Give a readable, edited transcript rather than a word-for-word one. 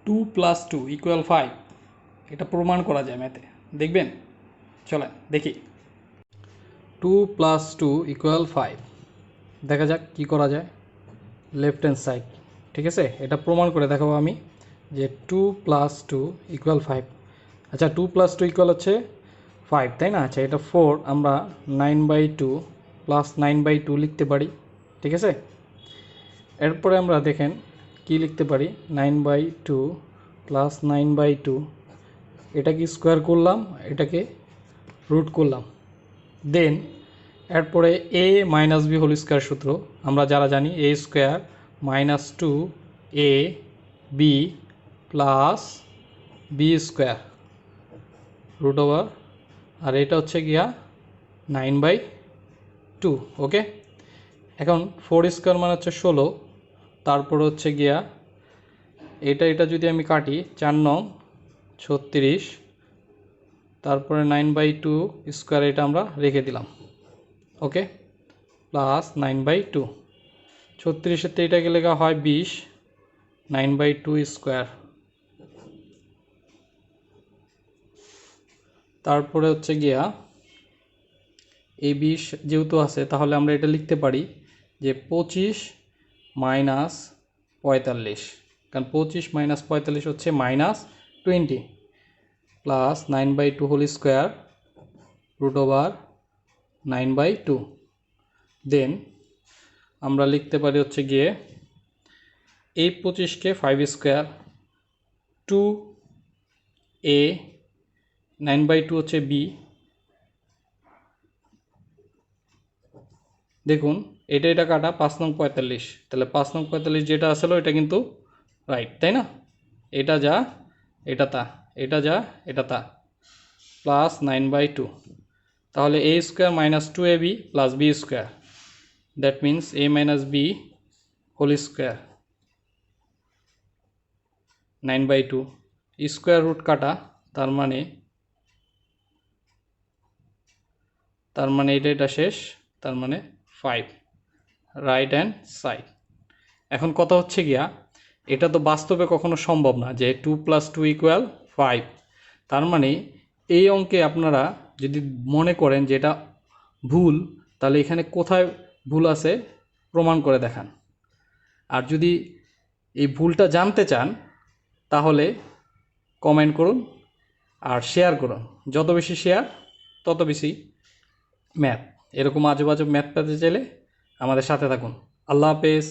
2+2 = 5 এটা প্রমাণ করা যায় ম্যাথে, দেখবেন? চলেন দেখি। 2+2 = 5 দেখা যাক কি করা যায়। লেফট হ্যান্ড সাইড, ঠিক আছে, এটা প্রমাণ করে দেখাবো আমি যে 2+2 = 5। আচ্ছা 2+2 হচ্ছে 5, তাই না? আচ্ছা এটা 4, আমরা 9/2 + 9/2 লিখতে পারি, ঠিক আছে। এরপরে আমরা দেখেন কি লিখতে পারি, 9/2 + 9/2, এটাকে স্কোয়ার করলাম, এটাকে রুট করলাম। দেন এরপরে a - b হোল স্কোয়ার সূত্র আমরা যারা জানি, a² - 2ab + b² root over, আর এটা হচ্ছে গিয়া 9/2। ওকে, এখন 4² মানে হচ্ছে 16, তারপরে হচ্ছে গিয়া এটা যদি আমি কাটি 4 9 36, তারপরে 9/2² এটা আমরা রেখে দিলাম। ওকে, প্লাস 9/2, 36-এর এটাকে লেখা হয় 20, 9/2²। তারপরে হচ্ছে গিয়া এই 20 যেহেতু আছে, তাহলে আমরা এটা লিখতে পারি যে 25 - 45, কারণ 25 - 45 হচ্ছে -20, plus 9/2 whole square root over 9/2। Then আমরা লিখতে পারি হচ্ছে গিয়ে এই 25কে 5² 2a, 9/2 হচ্ছে b। দেখুন এটা কাটা 5 নং 45, তাহলে 5 নং 45 যেটা আসলো এটা কিন্তু রাইট, তাই না? এটা যা এটা তা, এটা যা এটা তা, প্লাস 9/2, তাহলে a² - 2ab + b², that means a - b whole square 9/2, square root কাটা, তার মানে এটা শেষ, তার মানে 5 রাইট হ্যান্ড সাইড। এখন কথা হচ্ছে গিয়া, এটা তো বাস্তবে কখনো সম্ভব না যে 2+2 = 5। তার মানে এই অঙ্কে আপনারা যদি মনে করেন যে এটা ভুল, তাহলে এখানে কোথায় ভুল আছে প্রমাণ করে দেখান। আর যদি এই ভুলটা জানতে চান তাহলে কমেন্ট করুন আর শেয়ার করুন, যত বেশি শেয়ার তত বেশি ম্যাথ। এরকম আজব আজব ম্যাথ পেতে চাইলে আমাদের সাথে থাকুন। আল্লাহ হাফেজ।